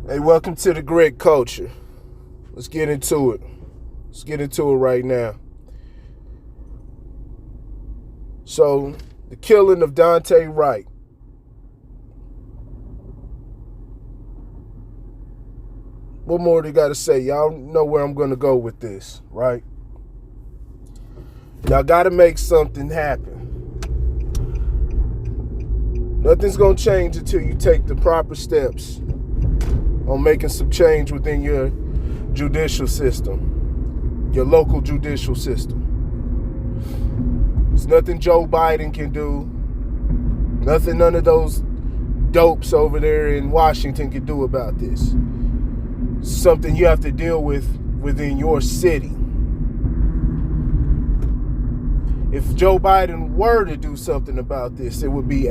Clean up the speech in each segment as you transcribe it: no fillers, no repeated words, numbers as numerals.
Hey, welcome to the Grit Culture. Let's get into it. Let's get into it right now. So, the killing of Daunte Wright. What more do you got to say? Y'all know where I'm going to go with this, right? Y'all got to make something happen. Nothing's going to change until you take the proper steps on making some change within your judicial system, your local judicial system. There's nothing Joe Biden can do, nothing none of those dopes over there in Washington can do about this. It's something you have to deal with within your city. If Joe Biden were to do something about this, it'd be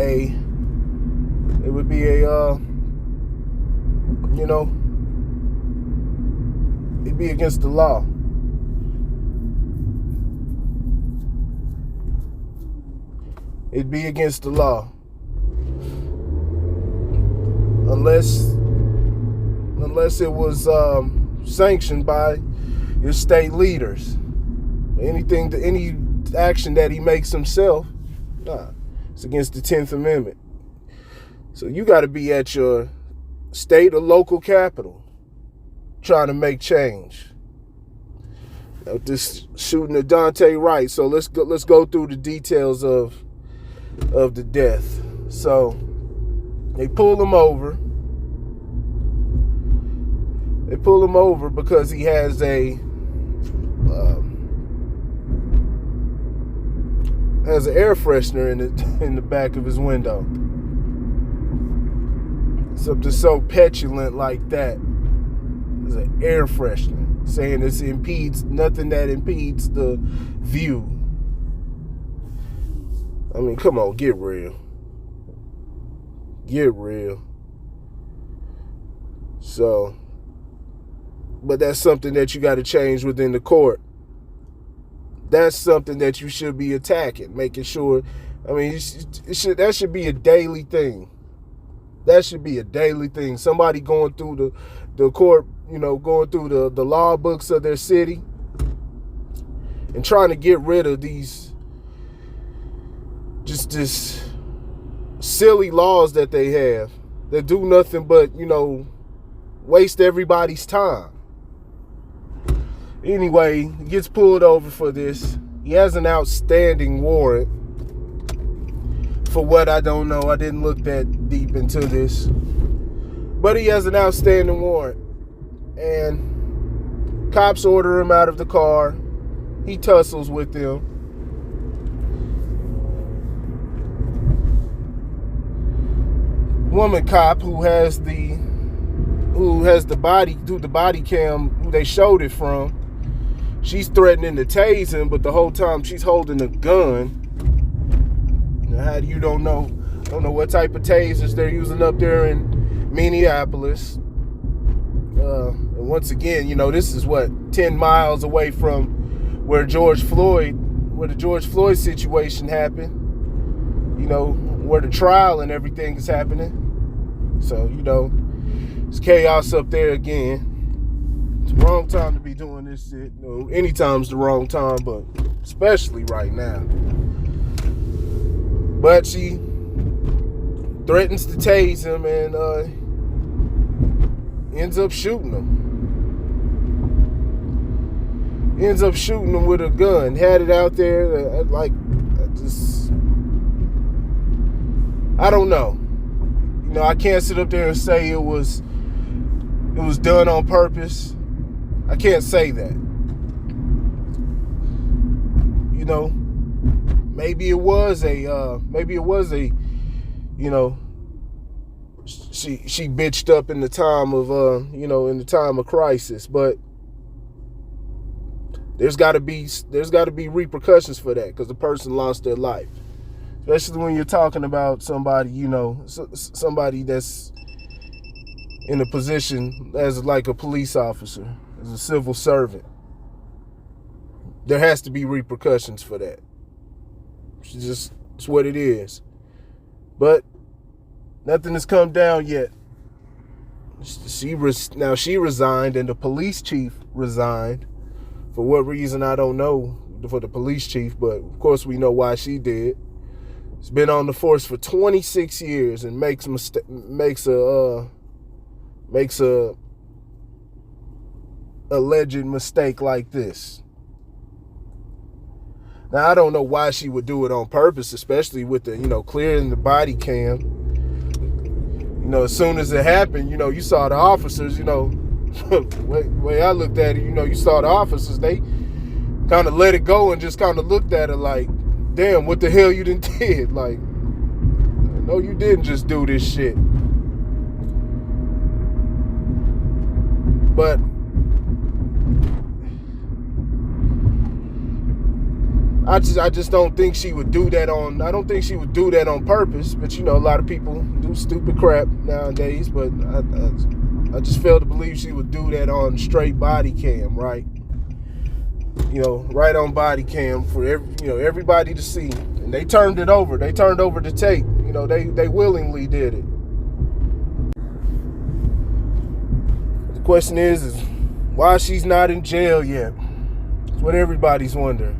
against the law. It'd be against the law. Unless it was sanctioned by your state leaders. Any action that he makes himself, it's against the 10th Amendment. So you got to be at your state or local capital trying to make change. This shooting of Daunte Wright. So let's go through the details of the death. So they pull him over. They pull him over because he has an air freshener in the back of his window. Something so petulant like that. It's an air freshener, saying nothing that impedes the view. I mean, come on, get real. Get real. So, but that's something that you got to change within the court. That's something that you should be attacking, making sure. I mean, that should be a daily thing. That should be a daily thing. Somebody going through the court, going through the law books of their city and trying to get rid of these just silly laws that they have that do nothing but, waste everybody's time. Anyway, he gets pulled over for this. He has an outstanding warrant. For what, I don't know. I didn't look that deep into this. But he has an outstanding warrant. And cops order him out of the car. He tussles with them. Woman cop who has the body cam who they showed it from, she's threatening to tase him, but the whole time she's holding a gun. How do you don't know what type of tasers they're using up there in Minneapolis. And once again, this is 10 miles away from where the George Floyd situation happened. Where the trial and everything is happening. So, it's chaos up there again. It's the wrong time to be doing this shit. Anytime's the wrong time, but especially right now. But she threatens to tase him and ends up shooting him. Ends up shooting him with a gun. Had it out there. I don't know. I can't sit up there and say it was done on purpose. I can't say that. Maybe it was a, she bitched up in the time of, in the time of crisis, but there's got to be repercussions for that because the person lost their life. Especially when you're talking about somebody, somebody that's in a position as like a police officer, as a civil servant. There has to be repercussions for that. It's what it is. But nothing has come down yet. She resigned, and the police chief resigned. For what reason, I don't know, for the police chief, but of course we know why she did. She's been on the force for 26 years and makes a alleged mistake like this. Now, I don't know why she would do it on purpose, especially with the, clearing the body cam. As soon as it happened, you saw the officers, the way I looked at it, you saw the officers, they kind of let it go and just kind of looked at her like, damn, what the hell you done did? Like, no, you didn't just do this shit. But I just don't think she would do that I don't think she would do that on purpose. But a lot of people do stupid crap nowadays. But I just fail to believe she would do that on straight body cam, right? Right on body cam for everybody to see. And they turned it over. They turned over the tape. They willingly did it. The question is why she's not in jail yet. That's what everybody's wondering.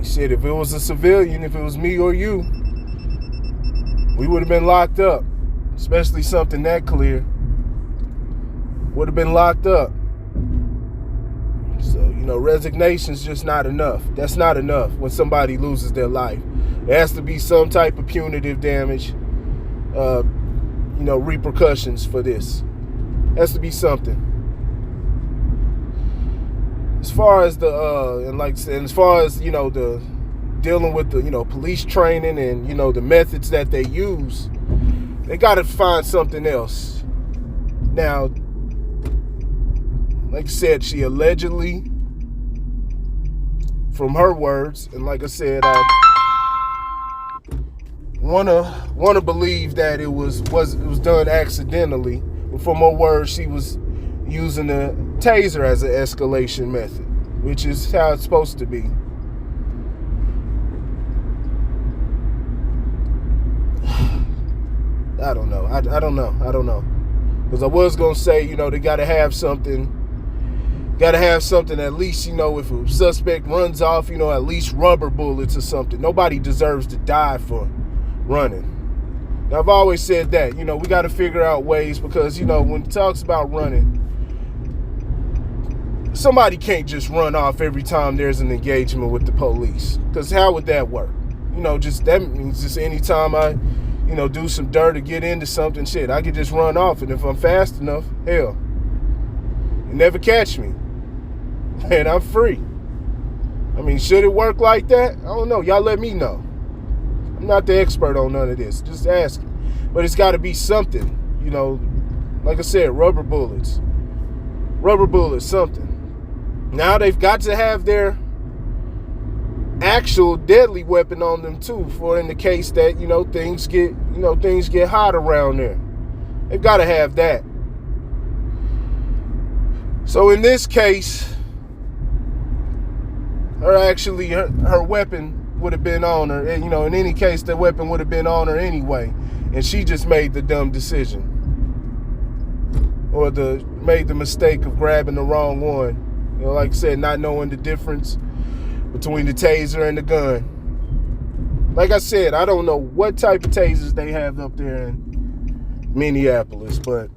Shit, if it was a civilian, if it was me or you, we would have been locked up. Especially something that clear. Would have been locked up. So, resignation's just not enough. That's not enough when somebody loses their life. There has to be some type of punitive damage, repercussions for this. Has to be something. As far as as far as the dealing with the police training and the methods that they use, they got to find something else. Now, like I said, she allegedly, from her words, and like I said, I wanna believe that it was done accidentally. But from her words, she was using a taser as an escalation method, which is how it's supposed to be. I don't know. I don't know. Because I was going to say, they got to have something. Got to have something at least, if a suspect runs off, at least rubber bullets or something. Nobody deserves to die for running. Now, I've always said that, we got to figure out ways because, when it talks about running, somebody can't just run off every time there's an engagement with the police. Because how would that work? That means just anytime I, do some dirt or get into something, shit, I could just run off. And if I'm fast enough, hell, you never catch me. And I'm free. I mean, should it work like that? I don't know. Y'all let me know. I'm not the expert on none of this. Just ask. But it's got to be something, like I said, rubber bullets, something. Now they've got to have their actual deadly weapon on them too, for in the case that things get hot around there. They've got to have that. So in this case, her weapon would have been on her. And, in any case, the weapon would have been on her anyway, and she just made the dumb decision, or made the mistake of grabbing the wrong one. Like I said, not knowing the difference between the taser and the gun. Like I said, I don't know what type of tasers they have up there in Minneapolis, but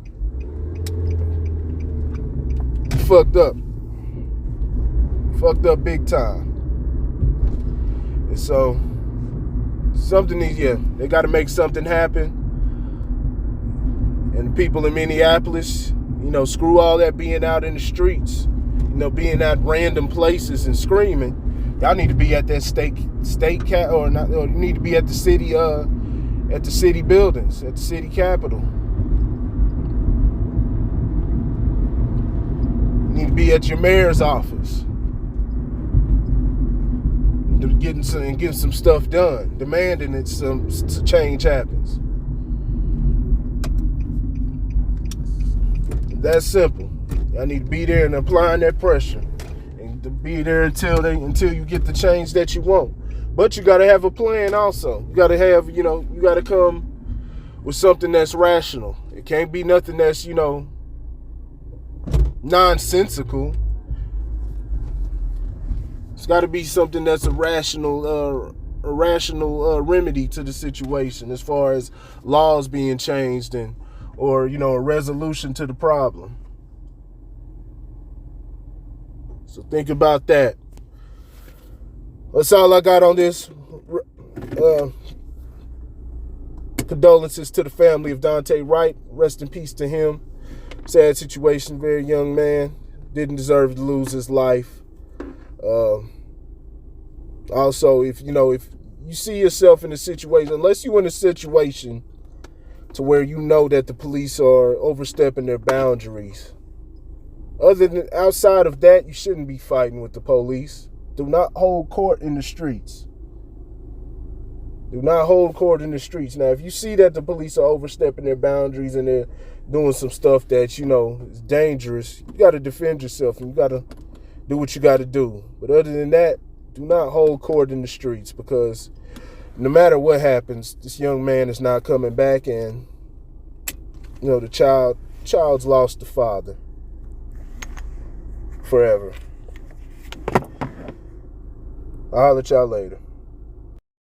fucked up big time. And so something they got to make something happen. And people in Minneapolis, screw all that being out in the streets, being at random places and screaming. Y'all need to be at that or you need to be at the city buildings, at the city capitol. You need to be at your mayor's office, getting some stuff done, demanding that some change happens. That's simple. I need to be there and applying that pressure, and to be there until you get the change that you want. But you got to have a plan also. You got to have, you got to come with something that's rational. It can't be nothing that's, nonsensical. It's got to be something that's a rational remedy to the situation, as far as laws being changed or a resolution to the problem. So think about that. That's all I got on this. Condolences to the family of Daunte Wright. Rest in peace to him. Sad situation. Very young man. Didn't deserve to lose his life. Also, if you see yourself in a situation, unless you're in a situation to where you know that the police are overstepping their boundaries, outside of that, you shouldn't be fighting with the police. Do not hold court in the streets. Do not hold court in the streets. Now, if you see that the police are overstepping their boundaries and they're doing some stuff that, is dangerous, you got to defend yourself and you got to do what you got to do. But other than that, do not hold court in the streets, because no matter what happens, this young man is not coming back, and, the child's lost the father forever. I'll holler at y'all later.